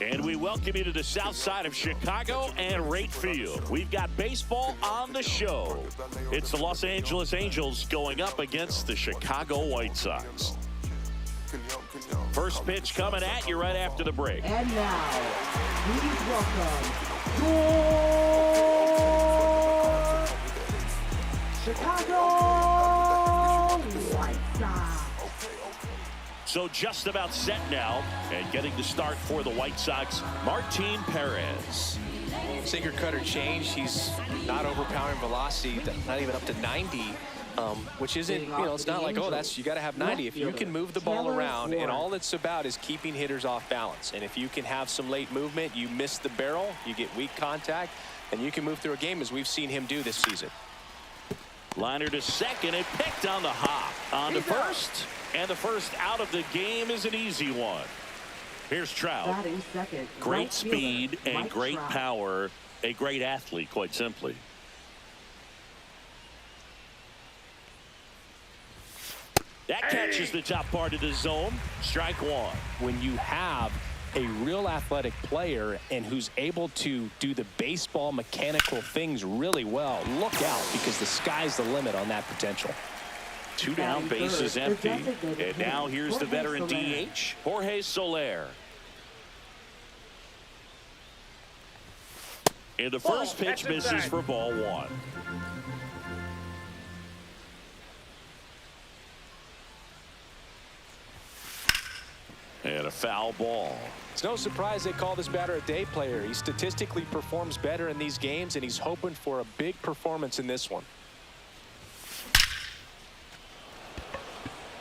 And we welcome you to the south side of Chicago and Rate Field. We've got baseball on the show. It's the Los Angeles Angels going up against the Chicago White Sox. First pitch coming at you right after the break. And now, please welcome your Chicago White Sox. So just about set now, and getting the start for the White Sox, Martin Perez. Sinker cutter change. He's not overpowering velocity, not even up to 90, which isn't, it's not like, oh, you got to have 90. If you can move the ball around, and all it's about is keeping hitters off balance. And if you can have some late movement, you miss the barrel, you get weak contact, and you can move through a game as we've seen him do this season. Liner to second and picked on the hop. On to first. And the first out of the game is an easy one. Here's Trout. Great speed and great power. A great athlete, quite simply. That catches the top part of the zone. Strike one. When you have a real athletic player and who's able to do the baseball mechanical things really well, look out, because the sky's the limit on that potential. Two down, bases empty. And now here's the veteran DH, Jorge Soler. And the first pitch misses for ball one. And a foul ball. It's no surprise they call this batter a day player. He statistically performs better in these games, and he's hoping for a big performance in this one.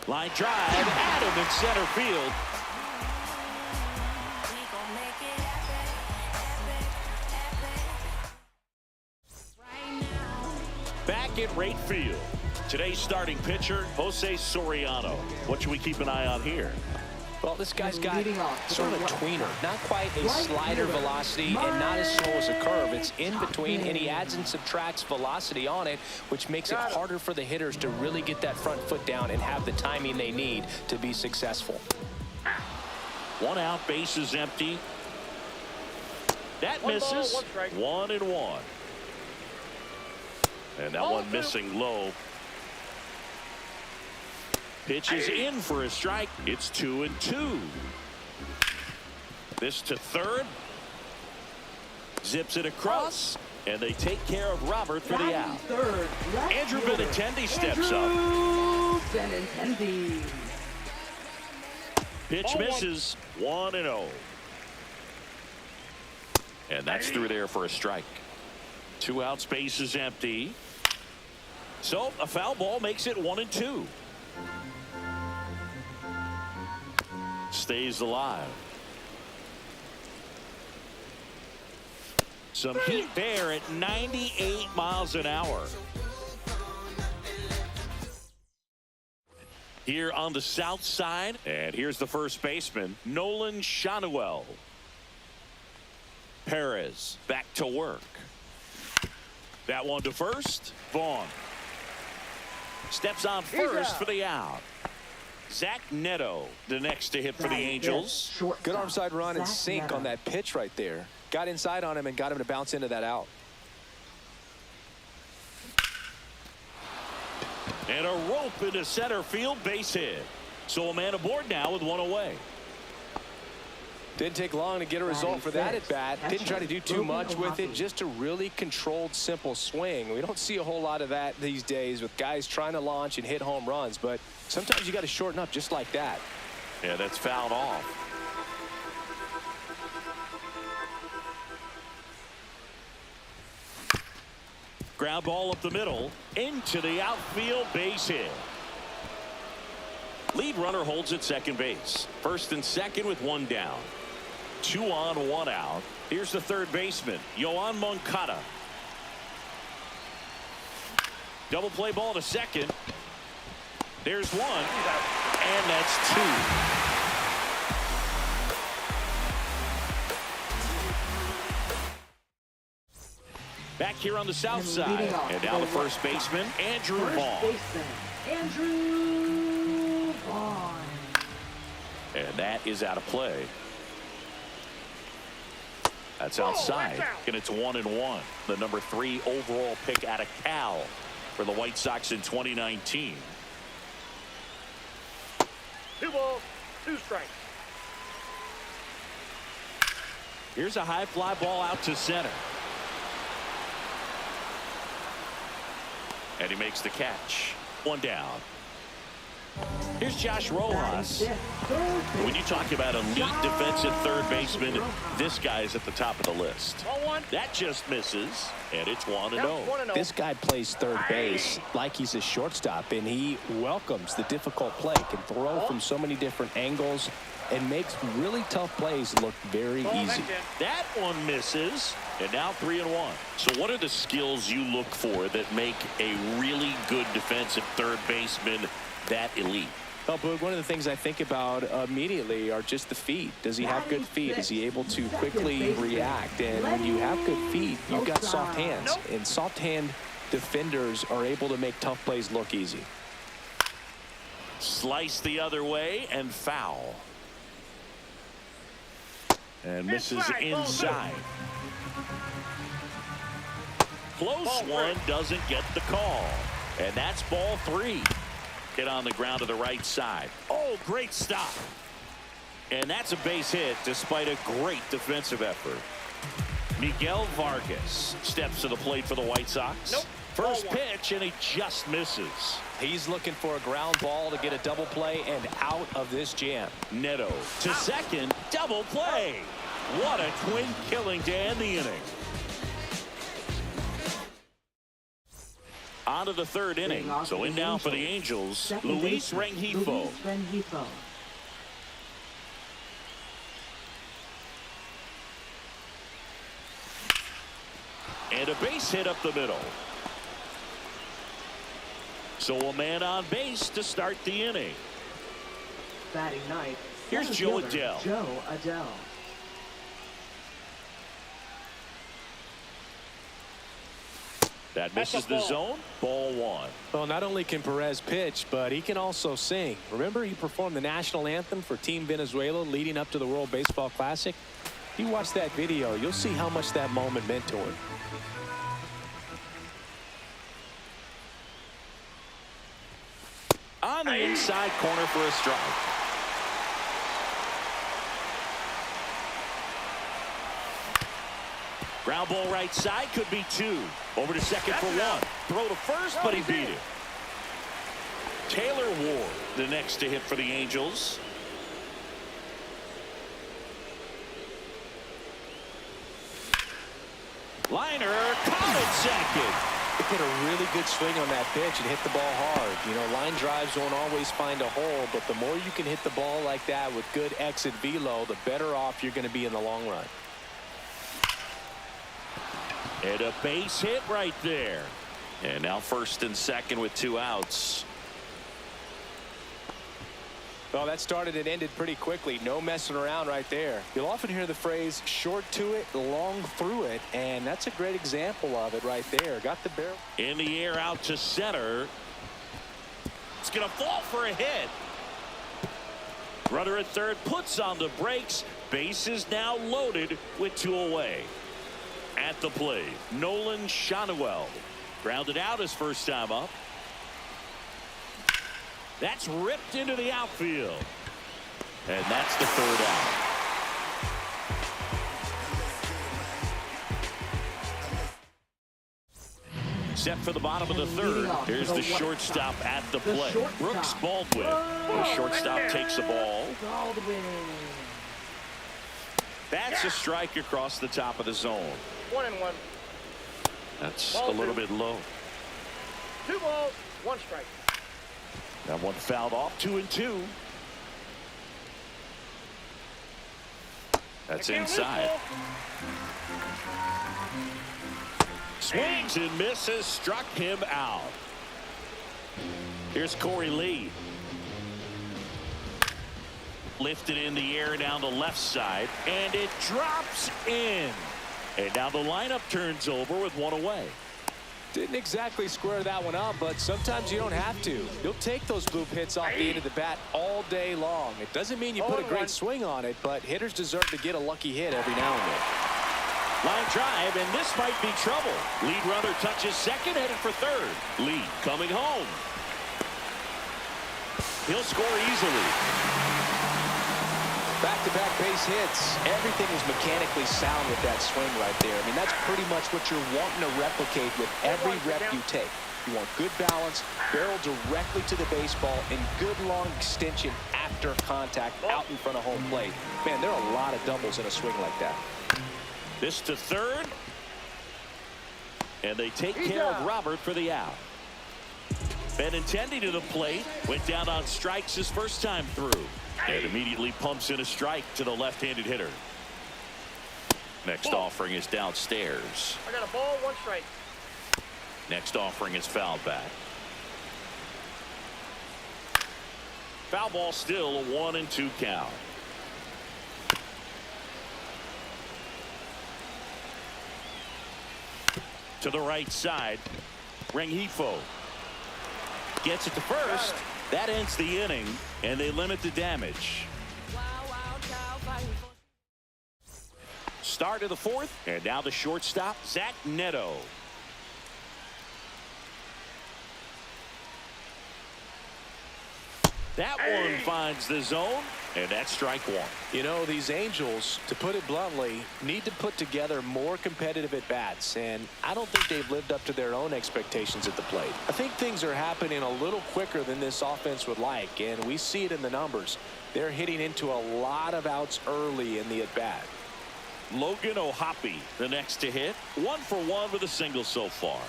Line drive, Adam in center field. Back at Rate Field. Today's starting pitcher, Jose Soriano. What should we keep an eye on here? Well, this guy's got sort of a tweener, not quite a slider velocity and not as slow as a curve. It's in between, and he adds and subtracts velocity on it, which makes it harder for the hitters to really get that front foot down and have the timing they need to be successful. One out, bases empty. That misses. 1-1. And that one missing low. Pitch is in for a strike. It's 2-2. This to third. Zips it across. And they take care of Robert for the out. Andrew Benintendi steps up. Pitch misses. 1-0. And that's through there for a strike. Two outs, base is empty. So a foul ball makes it 1-2. Stays alive. Some heat there at 98 miles an hour. Here on the south side, and here's the first baseman, Nolan Schanuel. Perez back to work. That one to first. Vaughn steps on first for the out. Zach Neto, the next to hit for the Angels. Good arm side run and sink on that pitch right there. Got inside on him and got him to bounce into that out. And a rope into center field, base hit. So a man aboard now with one away. Didn't take long to get a result for that at bat. Didn't try to do too much with it. Just a really controlled, simple swing. We don't see a whole lot of that these days with guys trying to launch and hit home runs. But sometimes you got to shorten up just like that. Yeah, that's fouled off. Ground ball up the middle into the outfield, base hit. Lead runner holds at second base. First and second with one down. 2 on, 1 out. Here's the third baseman, Yoan Moncada. Double play ball to second. There's one, and that's 2. Back here on the south side, and now the first baseman, Andrew Vaughn. And that is out of play. That's outside. And it's 1-1. The number 3 overall pick out of Cal for the White Sox in 2019. 2 balls, 2 strikes. Here's a high fly ball out to center. And he makes the catch. 1 down. Here's Josh Rojas. When you talk about elite defensive third baseman, this guy is at the top of the list. That just misses, and it's 1-0. This guy plays third base like he's a shortstop, and he welcomes the difficult play, can throw from so many different angles, and makes really tough plays look very easy. That one misses, and now 3-1. So what are the skills you look for that make a really good defensive third baseman that elite? Well, Boog, one of the things I think about immediately are just the feet. Does he have good feet? Is he able to quickly react? And when you have good feet, you've got soft hands. And soft hand defenders are able to make tough plays look easy. Slice the other way and foul. And misses inside. Close one, doesn't get the call. And that's ball 3. Hit on the ground to the right side. Oh, great stop. And that's a base hit despite a great defensive effort. Miguel Vargas steps to the plate for the White Sox. First pitch, and he just misses. He's looking for a ground ball to get a double play and out of this jam. Neto to second, double play. What a twin killing to end the inning. On to the 3rd inning. So in now for the Angels, Luis Rengifo. And a base hit up the middle. So a man on base to start the inning. Batting ninth. Here's Joe Adell. Joe Adell. That misses the zone. Ball 1. Well, not only can Perez pitch, but he can also sing. Remember, he performed the national anthem for Team Venezuela leading up to the World Baseball Classic. If you watch that video, you'll see how much that moment meant to him. On the inside corner for a strike. Ground ball right side, could be 2. Over to second for 1. Throw to first, but he beat it. Taylor Ward, the next to hit for the Angels. Liner caught at second. He hit a really good swing on that pitch and hit the ball hard. You know, line drives won't always find a hole, but the more you can hit the ball like that with good exit velo, the better off you're going to be in the long run. And a base hit right there. And now first and second with 2 outs. Well, that started and ended pretty quickly. No messing around right there. You'll often hear the phrase short to it, long through it, and that's a great example of it right there. Got the barrel. In the air out to center. It's going to fall for a hit. Runner at third puts on the brakes. Base is now loaded with 2 away. At the plate, Nolan Schanuel grounded out his first time up. That's ripped into the outfield. And that's the 3rd out. Set for the bottom of the 3rd. Here's the shortstop at the plate. Brooks Baldwin. The shortstop takes the ball. That's a strike across the top of the zone. 1-1. That's a little bit low. 2 balls, 1 strike. That one fouled off. 2-2. That's inside. Swings and misses. Struck him out. Here's Corey Lee. Lifted in the air down the left side, and it drops in. And now the lineup turns over with 1 away. Didn't exactly square that one up, but sometimes you don't have to. You'll take those bloop hits off the end of the bat all day long. It doesn't mean you put a great swing on it, but hitters deserve to get a lucky hit every now and then. Line drive, and this might be trouble. Lead runner touches second, headed for third. Lee coming home. He'll score easily. Back-to-back base hits. Everything is mechanically sound with that swing right there. I mean, that's pretty much what you're wanting to replicate with every rep you take. You want good balance, barrel directly to the baseball, and good long extension after contact out in front of home plate. Man, there are a lot of doubles in a swing like that. This to third. And they take care of Robert for the out. Benintendi to the plate. Went down on strikes his first time through. And immediately pumps in a strike to the left-handed hitter. Next offering is downstairs. I got a ball, 1 strike. Next offering is fouled back. Foul ball still a 1-2 count. To the right side. Rengifo gets it to first. That ends the inning, and they limit the damage. Start of the fourth, and now the shortstop, Zach Neto. That one finds the zone, and that's strike one. You know, these Angels, to put it bluntly, need to put together more competitive at-bats, and I don't think they've lived up to their own expectations at the plate. I think things are happening a little quicker than this offense would like, and we see it in the numbers. They're hitting into a lot of outs early in the at-bat. Logan O'Hoppe, the next to hit. 1 for 1 with a single so far.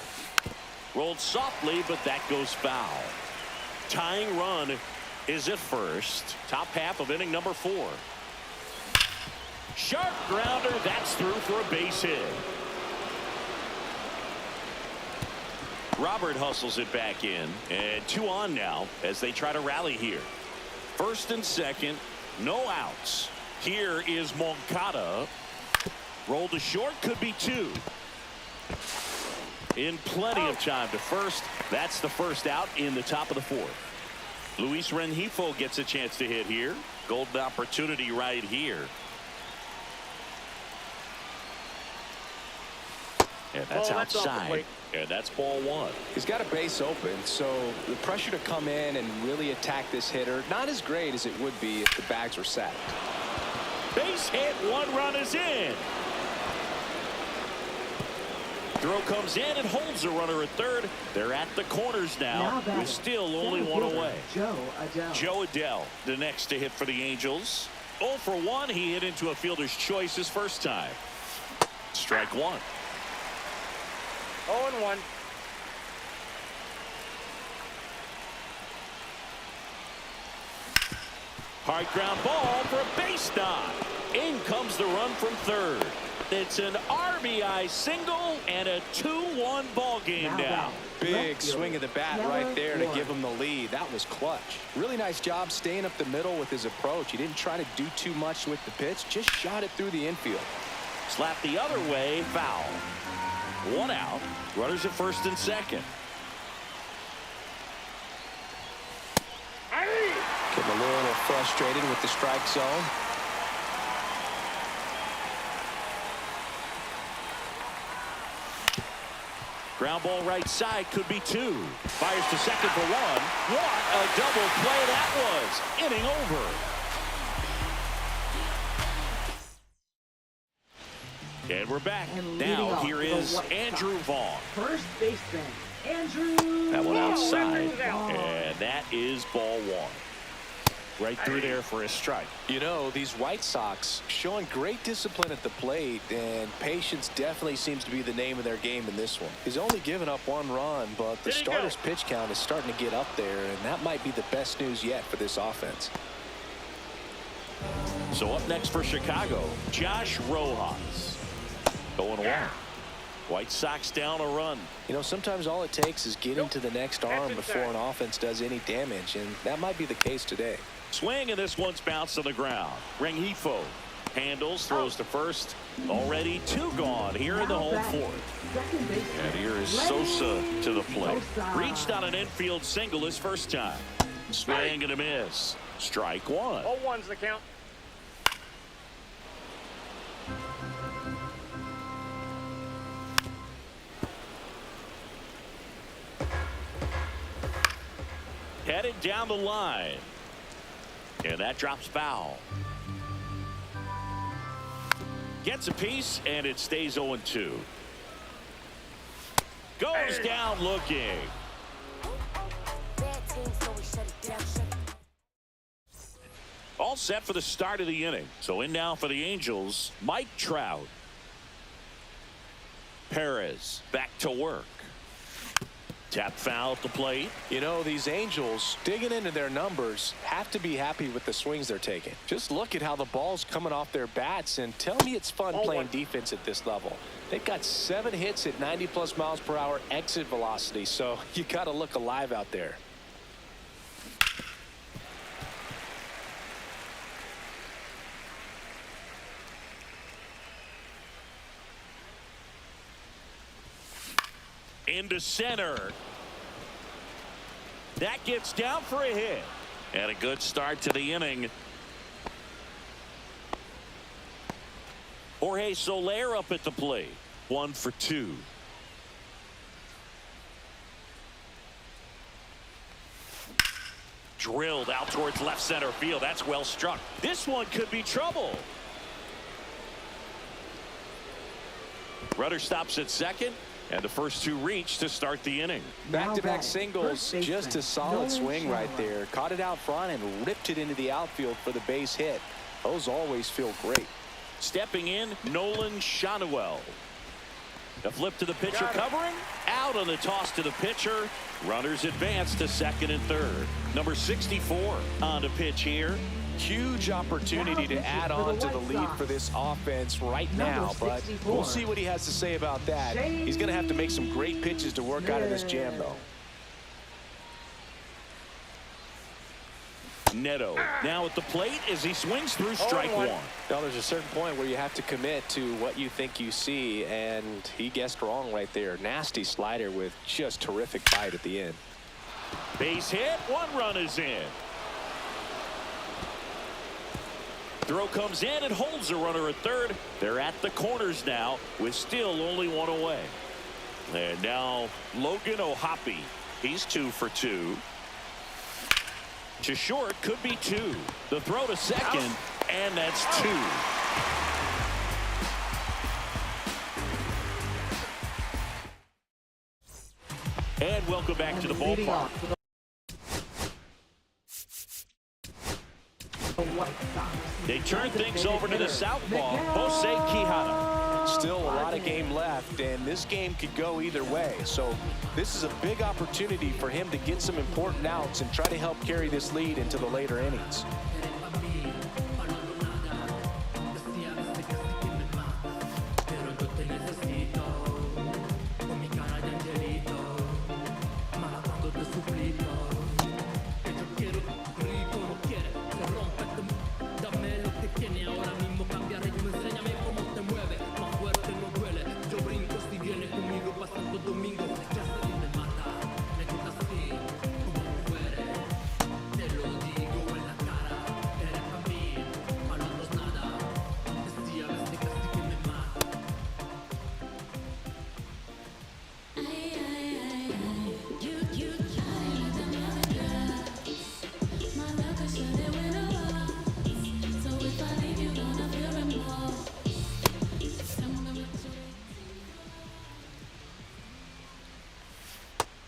Rolled softly, but that goes foul. Tying run is at first. Top half of inning number 4. Sharp grounder. That's through for a base hit. Robert hustles it back in. And 2 on now as they try to rally here. First and second. No outs. Here is Moncada. Rolled to short. Could be 2. In plenty of time to first. That's the first out in the top of the 4th. Luis Rengifo gets a chance to hit here. Golden opportunity right here. And that's outside. And that's ball 1. He's got a base open, so the pressure to come in and really attack this hitter, not as great as it would be if the bags were sacked. Base hit. 1 run is in. Throw comes in and holds the runner at third. They're at the corners now with still only 1 away. Joe Adell, the next to hit for the Angels. 0 for 1. He hit into a fielder's choice his first time. Strike 1. 0-1. Hard ground ball for a base knock. In comes the run from third. It's an RBI single and a 2-1 ball game now. Big swing of the bat right there to give him the lead. That was clutch. Really nice job staying up the middle with his approach. He didn't try to do too much with the pitch, just shot it through the infield. Slap the other way, foul. 1 out. Runners at first and second. Getting a little frustrated with the strike zone. Ground ball right side, could be 2. Fires to second for 1. What a double play that was. Inning over. And we're back. Now here is Andrew Vaughn. First baseman, Andrew. That one outside. And that is ball 1. Right through there for a strike. You know, these White Sox showing great discipline at the plate, and patience definitely seems to be the name of their game in this one. He's only given up 1 run, but the starter's pitch count is starting to get up there, and that might be the best news yet for this offense. So up next for Chicago, Josh Rojas. 0-1. White Sox down a run. You know, sometimes all it takes is getting to the next arm before an offense does any damage, and that might be the case today. Swing, and this one's bounced on the ground. Rengifo handles, throws to first. Already 2 gone here in the home 4th. And here is Sosa to the plate. Reached on an infield single his first time. Swing and a miss. Strike 1. 0-1's the count. headed down the line. And that drops foul. Gets a piece, and it stays 0-2. Goes down looking. All set for the start of the inning. So in now for the Angels, Mike Trout. Perez back to work. Tap foul at the plate. You know, these Angels, digging into their numbers, have to be happy with the swings they're taking. Just look at how the ball's coming off their bats, and tell me it's fun playing defense at this level. They've got 7 hits at 90+ miles per hour exit velocity, so you got to look alive out there. Into center. That gets down for a hit. And a good start to the inning. Jorge Soler up at the plate. 1 for 2. Drilled out towards left center field. That's well struck. This one could be trouble. Runner stops at second. And the first 2 reach to start the inning. Back-to-back singles, just a solid swing right there. Caught it out front and ripped it into the outfield for the base hit. Those always feel great. Stepping in, Nolan Schanuel. A flip to the pitcher covering. Out on the toss to the pitcher. Runners advance to second and third. Number 64 on the pitch here. Huge opportunity to add on to the lead for this offense right now, but we'll see what he has to say about that. He's going to have to make some great pitches to work out of this jam, though. Neto now at the plate as he swings through strike 1. Now, there's a certain point where you have to commit to what you think you see, and he guessed wrong right there. Nasty slider with just terrific bite at the end. Base hit. 1 run is in. Throw comes in and holds a runner at third. They're at the corners now with still only 1 away. And now Logan O'Hoppe. He's 2 for 2. To short, could be 2. The throw to second, and that's 2. And welcome back to the ballpark. They turn things over to the southpaw, Jose Quijada. Still a lot of game left, and this game could go either way. So this is a big opportunity for him to get some important outs and try to help carry this lead into the later innings.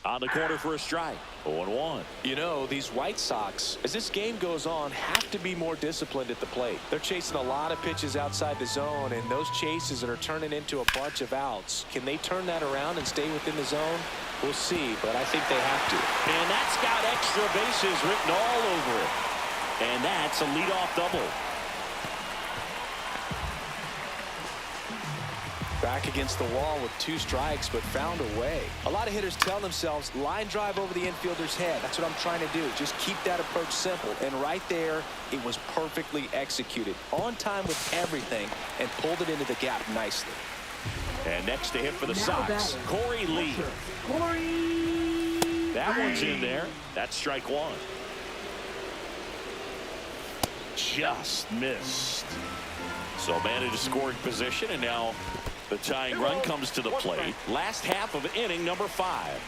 On the corner for a strike. 0-1. You know, these White Sox, as this game goes on, have to be more disciplined at the plate. They're chasing a lot of pitches outside the zone, and those chases that are turning into a bunch of outs. Can they turn that around and stay within the zone? We'll see, but I think they have to. And that's got extra bases written all over it. And that's a leadoff double. Back against the wall with 2 strikes, but found a way. A lot of hitters tell themselves, line drive over the infielder's head. That's what I'm trying to do. Just keep that approach simple. And right there, it was perfectly executed. On time with everything, and pulled it into the gap nicely. And next to hit for the Sox, Corey Lee. That one's in there. That's strike 1. Just missed. So man in a scoring position, and now the tying run comes to the plate. Last half of inning number 5.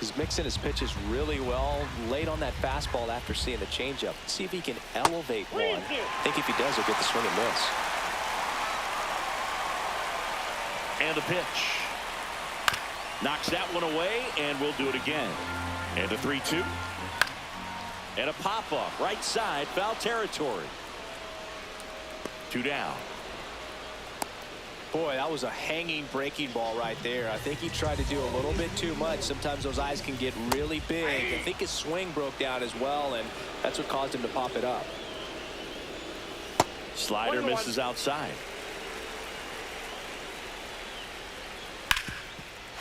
He's mixing his pitches really well late on that fastball after seeing the changeup. See if he can elevate one. I think if he does, he'll get the swing and miss. And the pitch. Knocks that one away, and we'll do it again. And a 3-2. And a pop-up. Right side, foul territory. 2 down. Boy, that was a hanging breaking ball right there. I think he tried to do a little bit too much. Sometimes those eyes can get really big. I think his swing broke down as well, and that's what caused him to pop it up. Slider misses outside.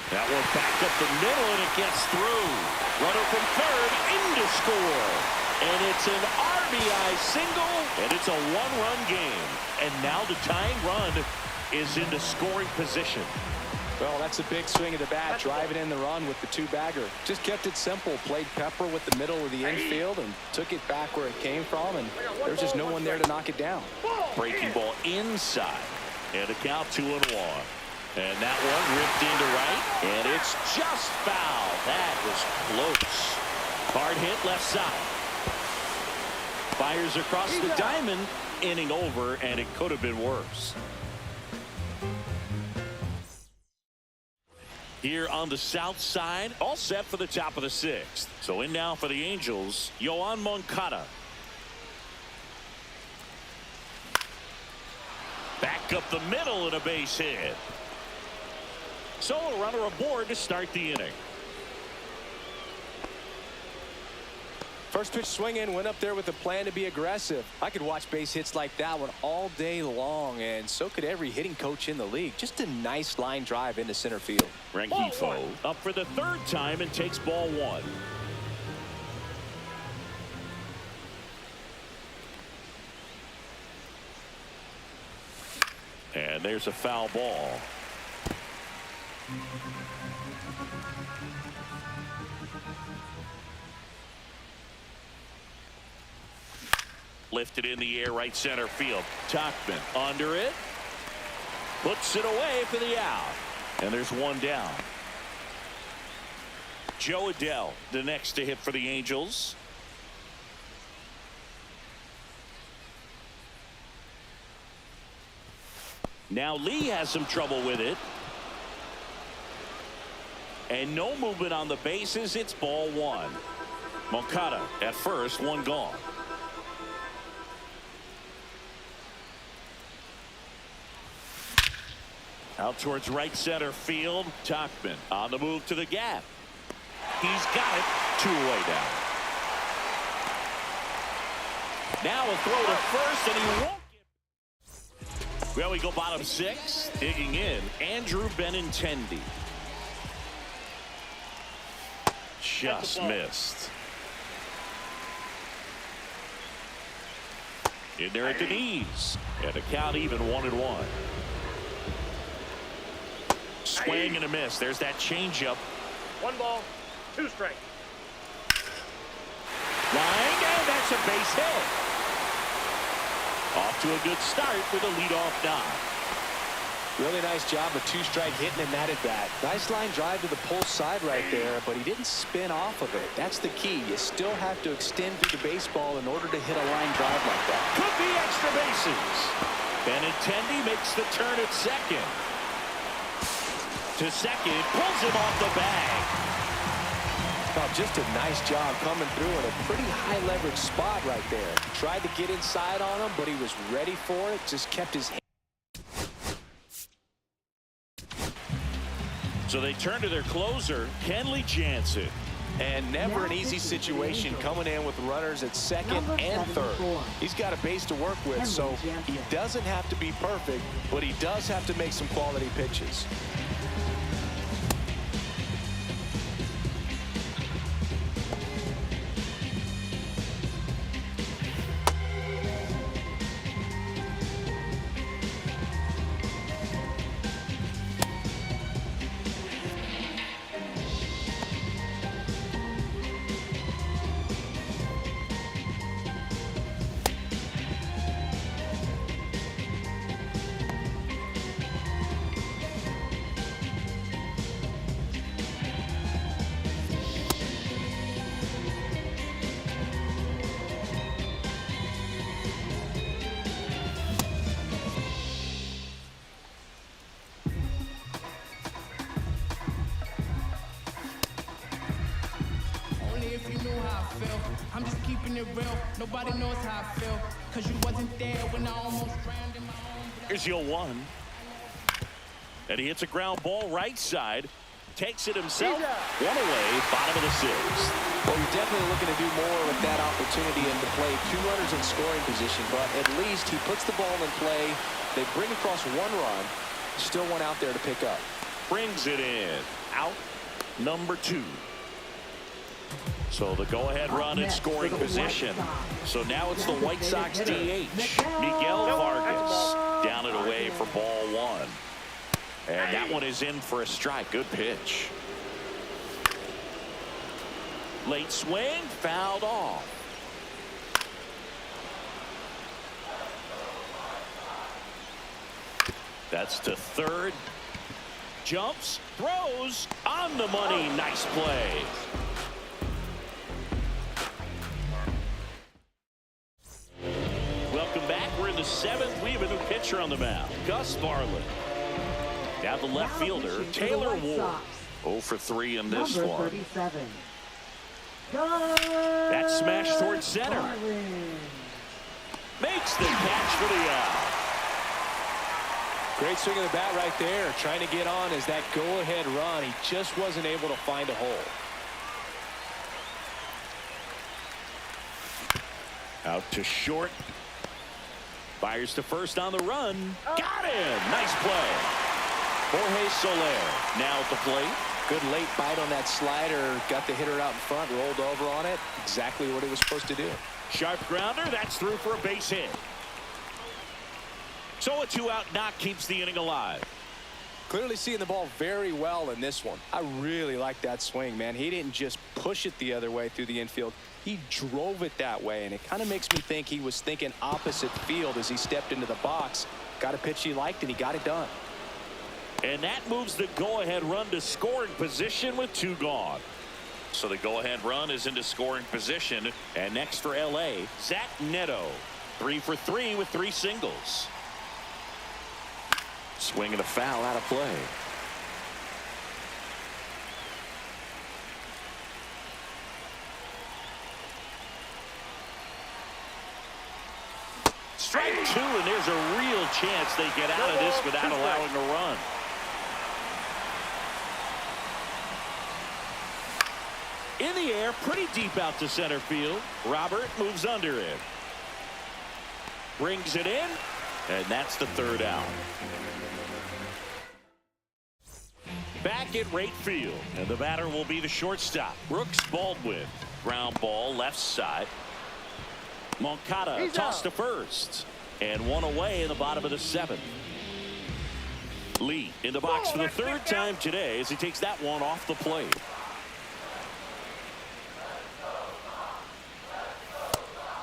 That one back up the middle, and it gets through. Runner from third into score. And it's an RBI single, and it's a one-run game. And now the tying run is into scoring position. Well, that's a big swing of the bat, driving in the run with the two-bagger. Just kept it simple, played pepper with the middle of the infield and took it back where it came from, and there's just no one there to knock it down. Breaking ball inside, and a count 2-1. And that one ripped into right, and it's just foul. That was close. Hard hit left side. Fires across the diamond, inning over, and it could have been worse. Here on the south side, all set for the top of the 6th. So in now for the Angels, Yoan Moncada. Back up the middle and a base hit. So a runner aboard to start the inning. First pitch swing in, went up there with a plan to be aggressive. I could watch base hits like that one all day long, and so could every hitting coach in the league. Just a nice line drive into center field. Rengifo up for the 3rd time and takes ball 1. And there's a foul ball. Lifted in the air, right center field. Tauchman under it. Puts it away for the out. And there's one down. Joe Adell, the next to hit for the Angels. Now Lee has some trouble with it. And no movement on the bases. It's ball 1. Moncada at first, one gone. Out towards right center field. Tauchman on the move to the gap. He's got it. 2 away down. Now a throw to first, and he won't get. Well, we go bottom 6. Digging in, Andrew Benintendi. Just missed. In there at the knees. And a count even 1-1. Swing and a miss. There's that changeup. 1 ball, 2 strikes. Line, and that's a base hit. Off to a good start with a leadoff knock. Really nice job of 2-strike hitting in that at bat. Nice line drive to the pull side right there, but he didn't spin off of it. That's the key. You still have to extend through the baseball in order to hit a line drive like that. Could be extra bases. Benintendi makes the turn at second. To second, pulls him off the bag. Oh, just a nice job coming through in a pretty high leverage spot right there. Tried to get inside on him, but he was ready for it. Just kept his hand. So they turn to their closer, Kenley Jansen. And never an easy situation coming in with runners at second and third. He's got a base to work with, so he doesn't have to be perfect, but he does have to make some quality pitches. keeping it real. Nobody knows how I feel, cause you wasn't there when I almost drowned in my own. Here's 0-1. And he hits a ground ball right side. Takes it himself. One away, bottom of the sixth. Well, you're definitely looking to do more with that opportunity and to play 2 runners in scoring position, but at least he puts the ball in play. They bring across 1 run. Still one out there to pick up. Brings it in. Out number 2. So the go-ahead run in scoring position. So now it's the White Sox DH, Miguel Vargas, down and away for ball 1. And that one is in for a strike. Good pitch. Late swing, fouled off. That's to third. Jumps, throws, on the money. Nice play. Welcome back. We're in the 7th. We have a new pitcher on the mound, Gus Varland. Now the left fielder, Taylor Ward. 0 for 3 in this one. 37. That smash towards center. Makes the catch for the out. Great swing of the bat right there. Trying to get on as that go-ahead run. He just wasn't able to find a hole. Out to short. Fires to first on the run. Got him. Nice play. Jorge Soler now at the plate. Good late bite on that slider. Got the hitter out in front. Rolled over on it. Exactly what he was supposed to do. Sharp grounder. That's through for a base hit. So a 2-out knock keeps the inning alive. Clearly seeing the ball very well in this one. I really like that swing, man. He didn't just push it the other way through the infield. He drove it that way, and it kind of makes me think he was thinking opposite field as he stepped into the box. Got a pitch he liked, and he got it done. And that moves the go-ahead run to scoring position with 2 gone. So the go-ahead run is into scoring position. And next for L.A., Zach Neto. 3 for 3 with 3 singles. Swing and a foul out of play. Strike 2, and there's a real chance they get out of this without allowing a run. In the air, pretty deep out to center field. Robert moves under it. Brings it in, and that's the 3rd out. Back at right field, and the batter will be the shortstop, Brooks Baldwin. Ground ball left side. Moncada tossed to first, and 1 away in the bottom of the 7th. Lee in the box for the 3rd time today as he takes that one off the plate.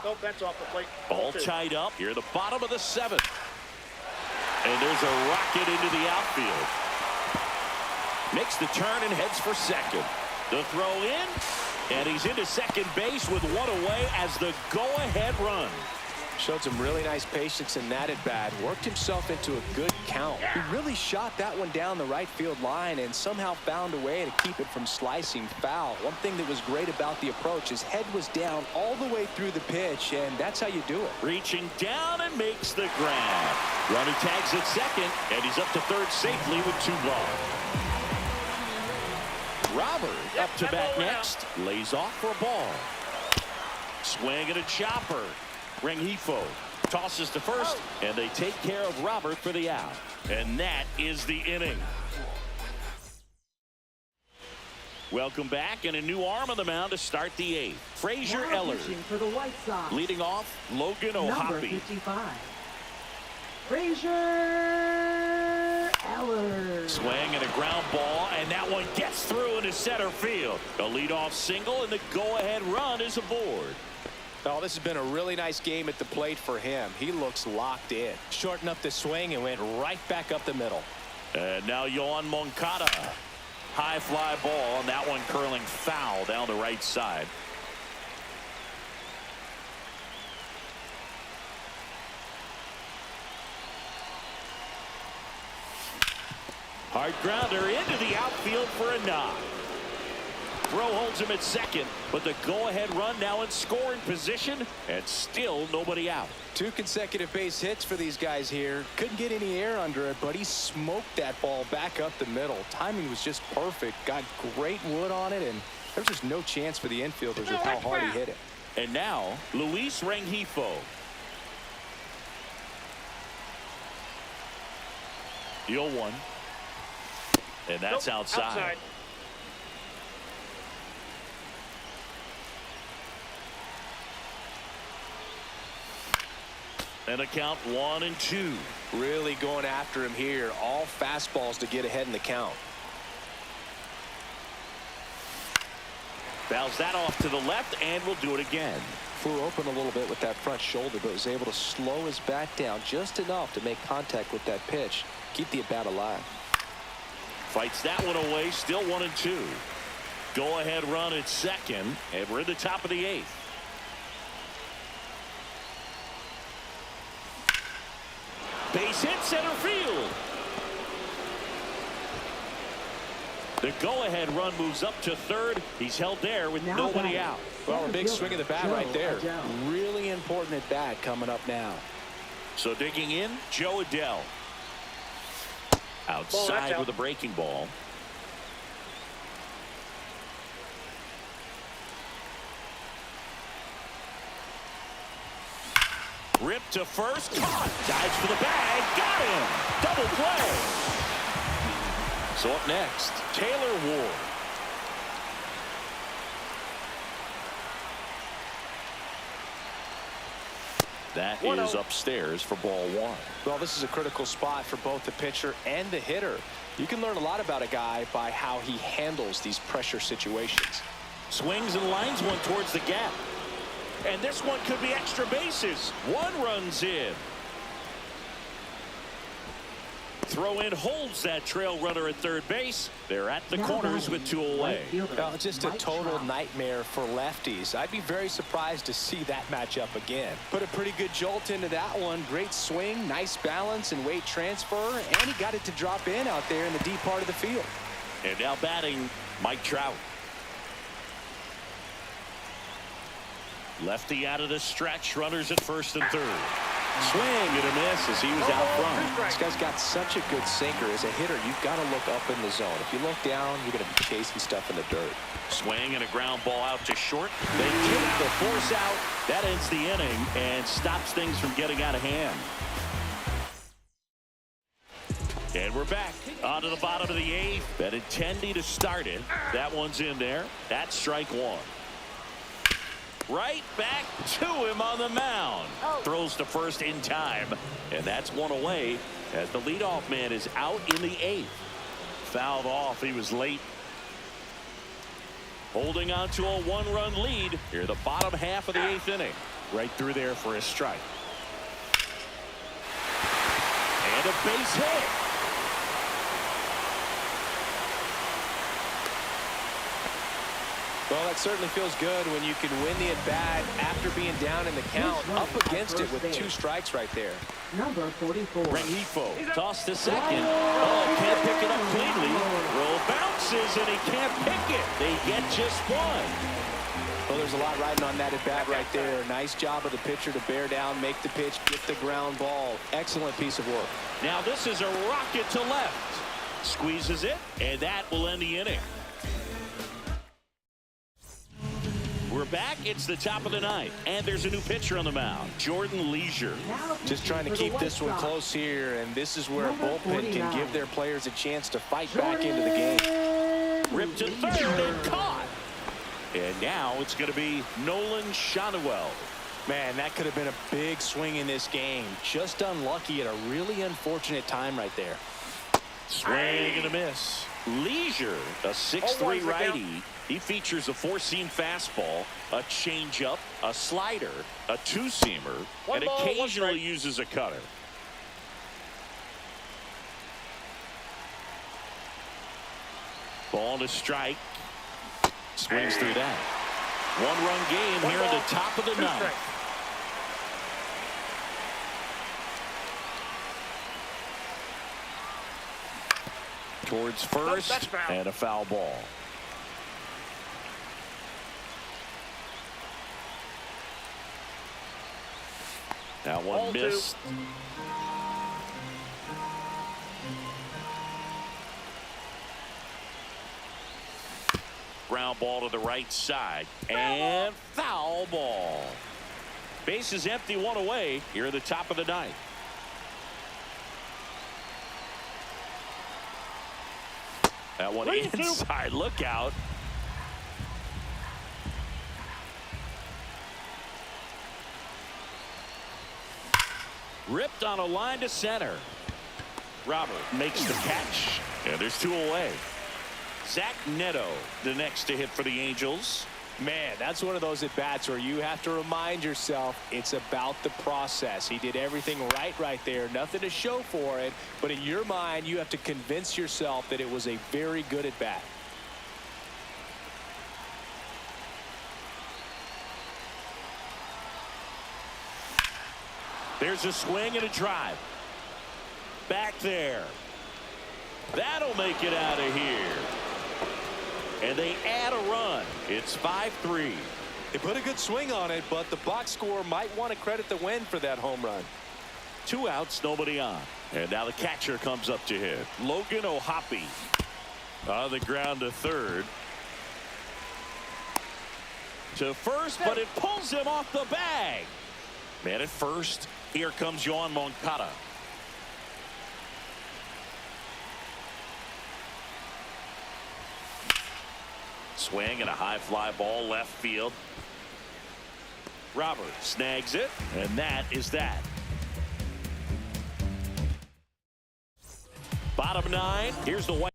Nope, that's off the plate. All tied up here at the bottom of the 7th. And there's a rocket into the outfield. Makes the turn and heads for second. The throw in, and he's into second base with 1 away as the go-ahead run. Showed some really nice patience in that at bat. Worked himself into a good count. He really shot that one down the right field line and somehow found a way to keep it from slicing foul. One thing that was great about the approach, his head was down all the way through the pitch, and that's how you do it. Reaching down and makes the grab. Runner tags at second, and he's up to third safely with 2 gone. Robert up to bat next. Lays off for a ball. Swing and a chopper. Rengifo tosses to first, and they take care of Robert for the out. And that is the inning. Welcome back, and a new arm on the mound to start the 8th. Frazier Eller. For the White Sox. Leading off, Logan Number O'Hoppe. 55. Frazier Eller. Swing and a ground ball, and that one gets through into center field. A leadoff single, and the go-ahead run is aboard. Oh, this has been a really nice game at the plate for him. He looks locked in. Shortened up the swing and went right back up the middle. And now Yoan Moncada. High fly ball, and that one curling foul down the right side. Hard grounder into the outfield for a knock. Throw holds him at second, but the go-ahead run now in scoring position, and still nobody out. 2 consecutive base hits for these guys here. Couldn't get any air under it, but he smoked that ball back up the middle. Timing was just perfect. Got great wood on it, and there's just no chance for the infielders with how hard he hit it. And now, Luis Rengifo. The 0-1. And that's outside. And a count 1-2. Really going after him here. All fastballs to get ahead in the count. Fouls that off to the left, and we'll do it again. Flew open a little bit with that front shoulder, but was able to slow his back down just enough to make contact with that pitch. Keep the at-bat alive. Fights that one away, still 1-2. Go ahead run at second, and we're in the top of the 8th. Base hit center field. The go-ahead run moves up to third. He's held there with nobody out. Well, a big swing of the bat right there. Really important at bat coming up now. So digging in, Joe Adell. Outside with a breaking ball. Ripped to first, caught, dives for the bag, got him, double play. So up next, Taylor Ward. That is upstairs for ball 1. Well, this is a critical spot for both the pitcher and the hitter. You can learn a lot about a guy by how he handles these pressure situations. Swings and lines one towards the gap. And this one could be extra bases. 1 runs in. Throw in holds that trail runner at third base. They're at the corners with 2 away. Well, just a total nightmare for lefties. I'd be very surprised to see that matchup again. Put a pretty good jolt into that one. Great swing, nice balance and weight transfer, and he got it to drop in out there in the deep part of the field. And now batting, Mike Trout. Lefty out of the stretch, runners at first and third. Swing and a miss as he was out front. This guy's got such a good sinker. As a hitter, you've got to look up in the zone. If you look down, you're going to be chasing stuff in the dirt. Swing and a ground ball out to short. They kick the force out. That ends the inning and stops things from getting out of hand. And we're back onto the bottom of the 8th. Benintendi to start it. That one's in there. That's strike 1. Right back to him on the mound. Throws to first in time. And that's 1 away as the leadoff man is out in the 8th. Fouled off. He was late. Holding on to a 1-run lead here the bottom half of the 8th inning. Right through there for a strike. And a base hit. Well, that certainly feels good when you can win the at-bat after being down in the count, up against it with 2 strikes right there. Number 44. Rengifo tossed to second. Oh, can't pick it up cleanly. Roll bounces and he can't pick it. They get just 1. Well, there's a lot riding on that at-bat right there. Nice job of the pitcher to bear down, make the pitch, get the ground ball. Excellent piece of work. Now this is a rocket to left. Squeezes it, and that will end the inning. We're back. It's the top of the 9th, and there's a new pitcher on the mound, Jordan Leisure. Just trying to keep this one close here, and this is where a bullpen can give their players a chance to fight back into the game. Ripped to third and caught. And now it's going to be Nolan Schanuel. Man, that could have been a big swing in this game. Just unlucky at a really unfortunate time right there. Swing and a miss. Leisure, a 6'3" righty. He features a 4-seam fastball, a changeup, a slider, a 2-seamer, and occasionally uses a cutter. Ball to strike. Swings through that. 1-run game here at the top of the 9th. Towards first, and a foul ball. That one Ball missed. Ground ball to the right side. And foul ball. Base is empty, one away here at the top of the ninth. That one inside. Look out. Ripped on a line to center. Robert makes the catch. And there's two away. Zach Neto, the next to hit for the Angels. Man, that's one of those at-bats where you have to remind yourself it's about the process. He did everything right there. Nothing to show for it. But in your mind, you have to convince yourself that it was a very good at-bat. There's a swing and a drive. Back there. That'll make it out of here. And they add a run. It's 5-3. They put a good swing on it, but the box score might want to credit the win for that home run. 2 outs, nobody on. And now the catcher comes up to hit. Logan O'Hoppe on the ground to third. To first, but it pulls him off the bag. Man at first. Here comes Yoan Moncada. Swing and a high fly ball left field. Robert snags it, and that is that. Bottom 9. Here's the White.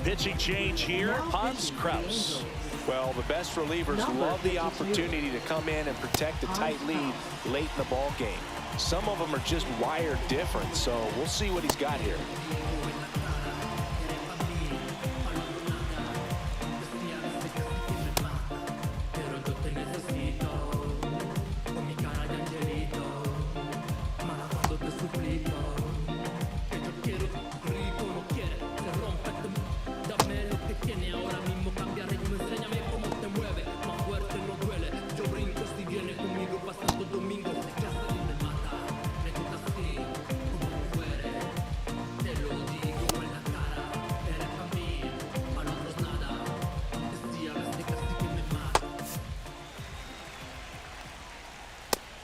Pitching change here. Hans Kraus. Well, the best relievers love the opportunity to come in and protect a tight lead late in the ball game. Some of them are just wired different, so we'll see what he's got here.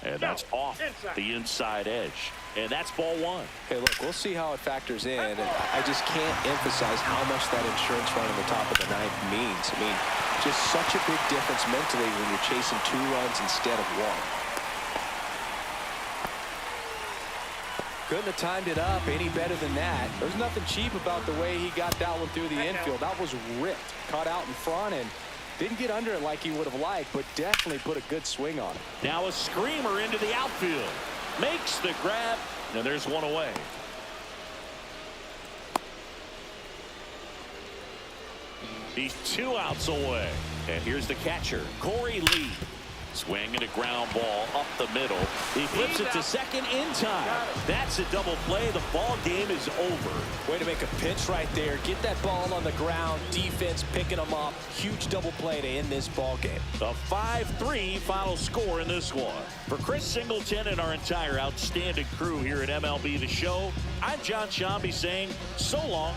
And that's off the inside edge. And that's ball 1. Hey, look, we'll see how it factors in. And I just can't emphasize how much that insurance run in the top of the ninth means. I mean, just such a big difference mentally when you're chasing 2 runs instead of 1. Couldn't have timed it up any better than that. There's nothing cheap about the way he got that one through the infield. That was ripped, caught out in front, and didn't get under it like he would have liked, but definitely put a good swing on it. Now a screamer into the outfield. Makes the grab, and there's one away. He's 2 outs away. And here's the catcher, Corey Lee. Swing and a ground ball up the middle. He flips it to second in time. That's a double play. The ball game is over. Way to make a pitch right there. Get that ball on the ground. Defense picking them up. Huge double play to end this ball game. A 5-3 final score in this one. For Chris Singleton and our entire outstanding crew here at MLB The Show, I'm John Shambi saying so long.